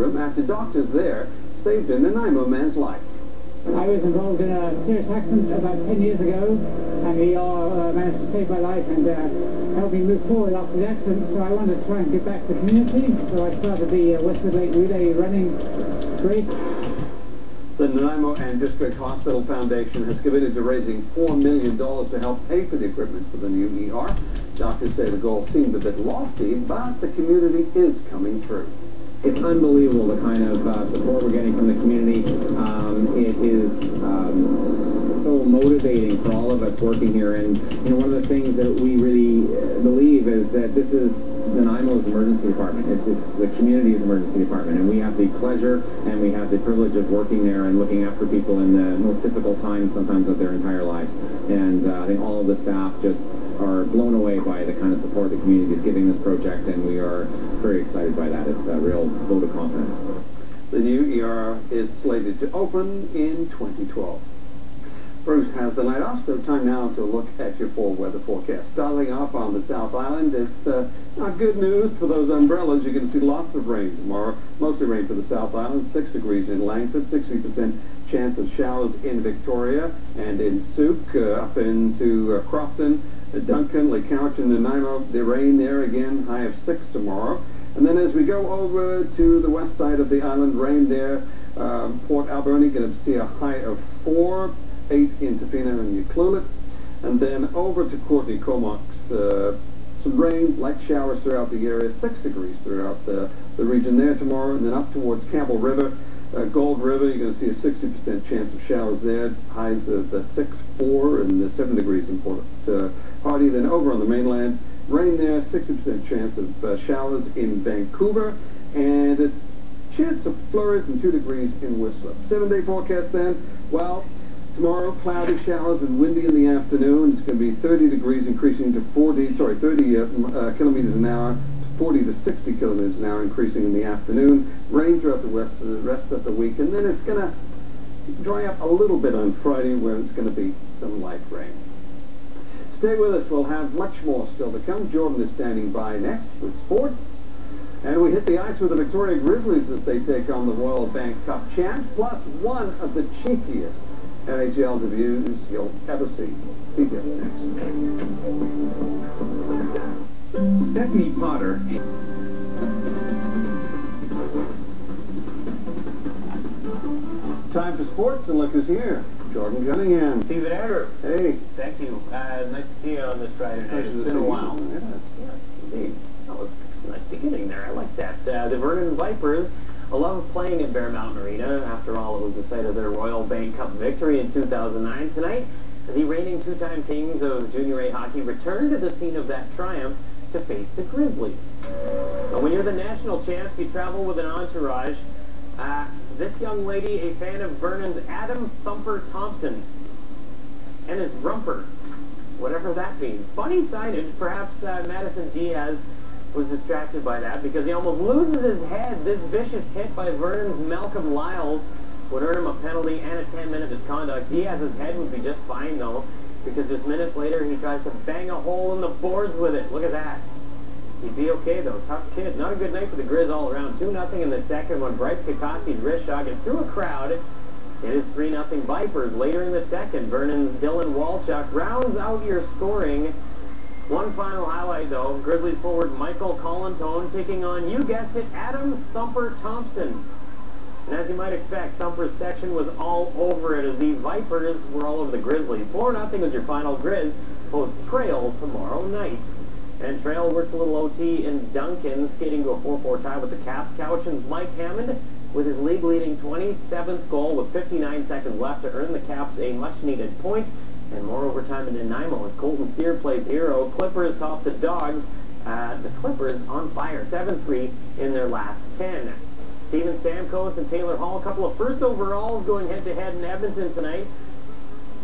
room after doctors there saved a Nanaimo man's life. I was involved in a serious accident about 10 years ago, and the ER managed to save my life and help me move forward after the accident. So I wanted to try and give back to the community, so I started the Westwood Lake Relay running race. The Nanaimo and District Hospital Foundation has committed to raising $4 million to help pay for the equipment for the new ER. Doctors say the goal seemed a bit lofty, but the community is coming through. It's unbelievable the kind of support we're getting from the community. It is so motivating for all of us working here, and you know, one of the things that we really believe is that this is Nanaimo's emergency department. It's the community's emergency department, and we have the pleasure and we have the privilege of working there and looking after people in the most difficult times sometimes of their entire lives. And I think all of the staff just are blown away by the kind of support the community is giving this project, and we are very excited by that. It's a real vote of confidence. The new ER is slated to open in 2012. Bruce has the night off, so time now to look at your fall weather forecast. Starting off on the South Island, it's not good news for those umbrellas. You're going to see lots of rain tomorrow. Mostly rain for the South Island, 6 degrees in Langford, 60% chance of showers in Victoria and in Souk, up into Crofton, Duncan, Lake Couch, and Nanaimo. The rain there again, high of 6 tomorrow. And then as we go over to the west side of the island, rain there. Port Alberni going to see a high of 4, 8 in Tofino and Ucluelet. And then over to Courtenay Comox, some rain, light showers throughout the area, 6 degrees throughout the region there tomorrow. And then up towards Campbell River, Gold River, you're going to see a 60% chance of showers there, highs of 6, 4, and 7 degrees in Port Hardy. Then over on the mainland, rain there, 60% chance of showers in Vancouver, and a chance of flurries and 2 degrees in Whistler. 7-day forecast then, well, tomorrow cloudy showers and windy in the afternoon. It's going to be 30 degrees increasing to 30 kilometers an hour, 40 to 60 kilometers an hour increasing in the afternoon. Rain throughout the rest of the week, and then it's going to dry up a little bit on Friday where it's going to be some light rain. Stay with us. We'll have much more still to come. Jordan is standing by next with sports. And we hit the ice with the Victoria Grizzlies as they take on the Royal Bank Cup champs, plus one of the cheekiest NHL debuts you'll ever see. Details next. Stephanie Potter. Time for sports, and look who's here. Jordan Cunningham. Stephen Adder. Hey. Thank you. Nice to see you on this Friday night. It's been a while. Yes, indeed. That was a nice beginning there. I like that. The Vernon Vipers love playing at Bear Mountain Arena. After all, it was the site of their Royal Bank Cup victory in 2009. Tonight, the reigning two-time kings of Junior A hockey return to the scene of that triumph to face the Grizzlies. But when you're the national champs, you travel with an entourage. This young lady, a fan of Vernon's Adam Thumper Thompson, and his rumper, whatever that means. Funny signage. Perhaps Madison Diaz was distracted by that because he almost loses his head. This vicious hit by Vernon's Malcolm Lyles would earn him a penalty and a 10-minute misconduct. Diaz's head would be just fine, though, because just minutes later he tries to bang a hole in the boards with it. Look at that. He'd be okay, though. Tough kid. Not a good night for the Grizz all around. 2-0 in the second when Bryce Kikoski's wrist shot gets through a crowd. It is 3-0 Vipers. Later in the second, Vernon's Dylan Walchuk rounds out your scoring. One final highlight, though. Grizzlies forward Michael Collintone taking on, you guessed it, Adam Thumper Thompson. And as you might expect, Thumper's section was all over it as the Vipers were all over the Grizzlies. 4-0 was your final. Grizz post Trail tomorrow night. And Trail works a little OT in Duncan, skating to a 4-4 tie with the Caps. Cowichan's Mike Hammond with his league-leading 27th goal with 59 seconds left to earn the Caps a much-needed point. And more overtime in Nanaimo as Colton Sear plays hero. Clippers top the Dogs. The Clippers on fire, 7-3 in their last 10. Steven Stamkos and Taylor Hall, a couple of first overalls going head-to-head in Edmonton tonight.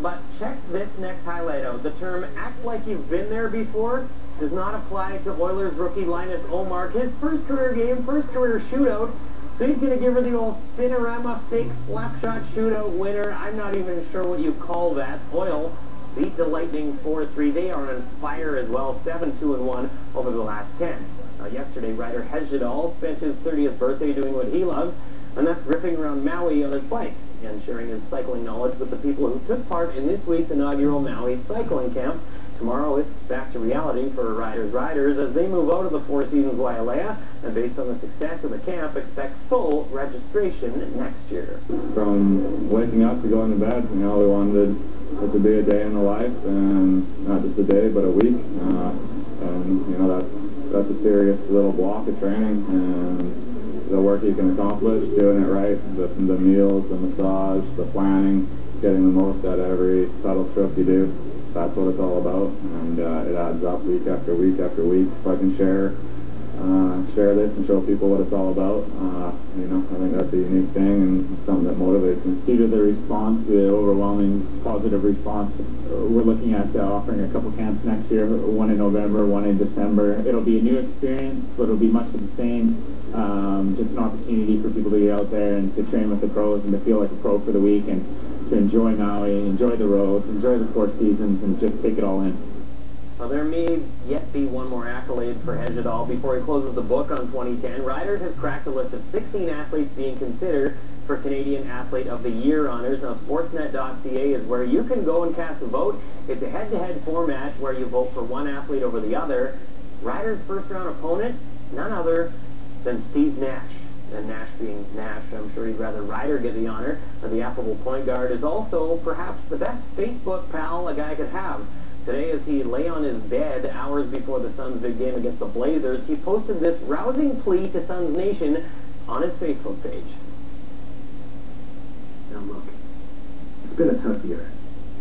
But check this next highlight out. The term act like you've been there before does not apply to Oilers rookie Linus Omark. His first career game, first career shootout. So he's going to give her the old spinorama fake slapshot shootout winner. I'm not even sure what you call that. Oil beat the Lightning 4-3. They are on fire as well, 7-2-1 over the last 10. Yesterday, rider Hejidal spent his 30th birthday doing what he loves, and that's ripping around Maui on his bike and sharing his cycling knowledge with the people who took part in this week's inaugural Maui cycling camp. Tomorrow, it's back to reality for riders as they move out of the Four Seasons Wailea, and based on the success of the camp, expect full registration next year. From waking up to going to bed, we wanted it to be a day in the life, and not just a day, but a week. That's a serious little block of training, and the work you can accomplish, doing it right, the meals, the massage, the planning, getting the most out of every pedal stroke you do. That's what it's all about, and it adds up week after week after week. If I can share this and show people what it's all about, I think that's a unique thing and something that motivates me. Due to the response, the overwhelming positive response, we're looking at offering a couple camps next year, one in November, one in December. It'll be a new experience, but it'll be much of the same. Just an opportunity for people to get out there and to train with the pros and to feel like a pro for the week and to enjoy Maui, enjoy the roads, enjoy the Four Seasons, and just take it all in. Well, there may yet be one more accolade for Hejidal before he closes the book on 2010. Ryder has cracked a list of 16 athletes being considered for Canadian Athlete of the Year honors. Now, Sportsnet.ca is where you can go and cast a vote. It's a head-to-head format where you vote for one athlete over the other. Ryder's first-round opponent, none other than Steve Nash. And Nash being Nash, I'm sure he'd rather Ryder get the honor. The affable point guard is also perhaps the best Facebook pal a guy could have. Today, as he lay on his bed hours before the Suns' big game against the Blazers, he posted this rousing plea to Suns Nation on his Facebook page. Now look, it's been a tough year.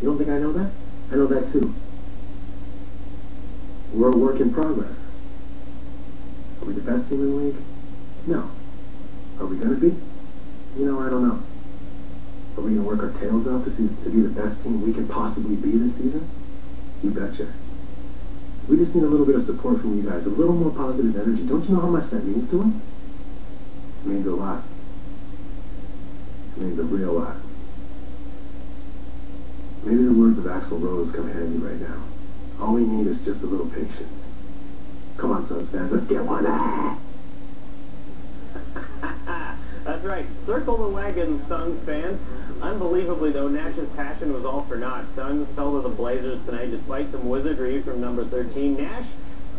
You don't think I know that? I know that too. We're a work in progress. Are we the best team in the league? No. Are we going to be? I don't know. Are we going to work our tails off to be the best team we can possibly be this season? You betcha. We just need a little bit of support from you guys, a little more positive energy. Don't you know how much that means to us? It means a lot. It means a real lot. Maybe the words of Axl Rose come handy right now. All we need is just a little patience. Come on, Suns fans, let's get one. That's right. Circle the wagon, Suns fans. Unbelievably, though, Nash's passion was all for naught. Suns fell to the Blazers tonight despite some wizardry from number 13. Nash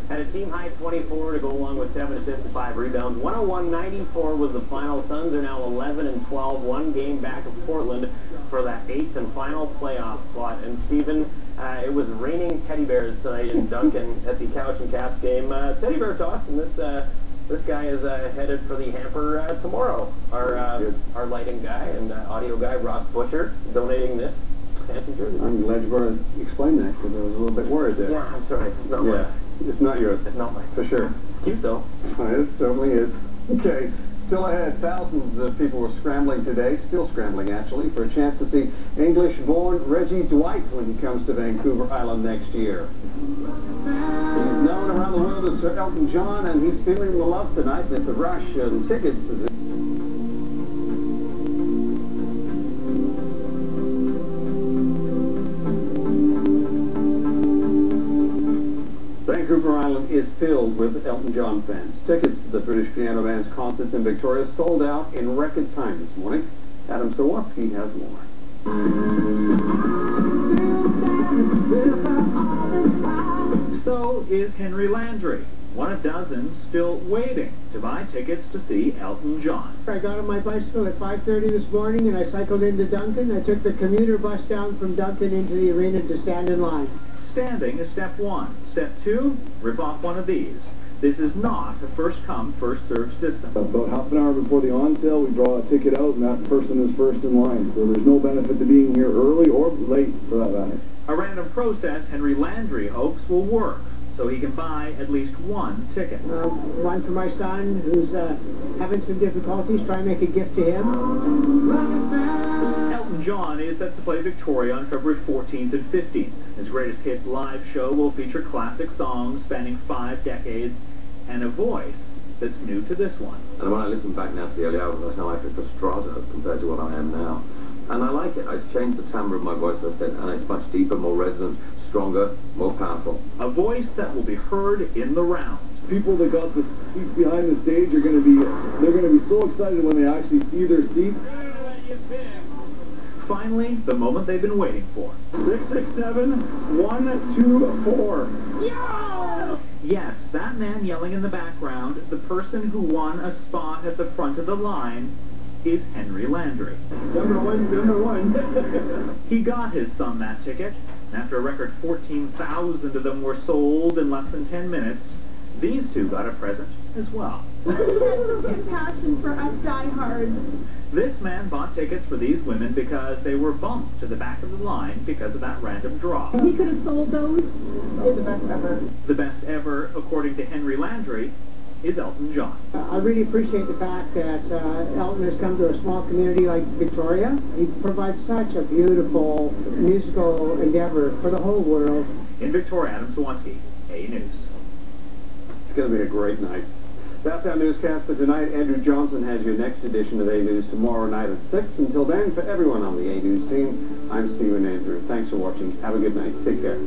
had a team-high 24 to go along with 7 assists and 5 rebounds. 101-94 was the final. Suns are now 11-12, one game back of Portland for that 8th and final playoff spot. And, Stephen, it was raining teddy bears tonight in Duncan at the Couch and Caps game. Teddy bear toss, and this guy is headed for the hamper tomorrow. Our lighting guy and audio guy, Ross Butcher, donating this fancy jersey. I'm glad you brought to explain that because I was a little bit worried there. Yeah, I'm sorry. It's not mine. It's not yours. It's not mine. For sure. It's cute, though. It certainly is. Okay. Still ahead, thousands of people were scrambling today, still scrambling actually, for a chance to see English-born Reggie Dwight when he comes to Vancouver Island next year. He's known around the world as Sir Elton John, and he's feeling the love tonight with the rush and tickets. Vancouver Island is filled with Elton John fans. Tickets to the British piano band's concerts in Victoria sold out in record time this morning. Adam Sawatsky has more. So is Henry Landry, one of dozens still waiting to buy tickets to see Elton John. I got on my bicycle at 5:30 this morning and I cycled into Duncan. I took the commuter bus down from Duncan into the arena to stand in line. Standing is step one. Step two, rip off one of these. This is not a first-come, first-served system. About half an hour before the on-sale, we draw a ticket out, and that person is first in line. So there's no benefit to being here early or late, for that matter. A random process Henry Landry hopes will work, so he can buy at least one ticket. One for my son, who's having some difficulties. Try and make a gift to him. Elton John is set to play Victoria on February 14th and 15th. His Greatest Hits live show will feature classic songs spanning 5 decades and a voice that's new to this one. And when I listen back now to the early album, that's how I feel frustrated compared to what I am now. And I like it. It's changed the timbre of my voice, as I said, and it's much deeper, more resonant, stronger, more powerful. A voice that will be heard in the round. people that got the seats behind the stage are going to be, they're going to be so excited when they actually see their seats. Finally, the moment they've been waiting for. 667-124. Yeah! Yes, that man yelling in the background, the person who won a spot at the front of the line, is Henry Landry. Number one. He got his son that ticket. After a record 14,000 of them were sold in less than 10 minutes, these two got a present as well. He has compassion for us diehards. This man bought tickets for these women because they were bumped to the back of the line because of that random draw. He could have sold those. They're the best ever. The best ever, according to Henry Landry, is Elton John. I really appreciate the fact that Elton has come to a small community like Victoria. He provides such a beautiful musical endeavor for the whole world. In Victoria, Adam Swansky, A News. It's going to be a great night. That's our newscast for tonight. Andrew Johnson has your next edition of A News tomorrow night at 6. Until then, for everyone on the A News team, I'm Stephen Andrew. Thanks for watching. Have a good night. Take care.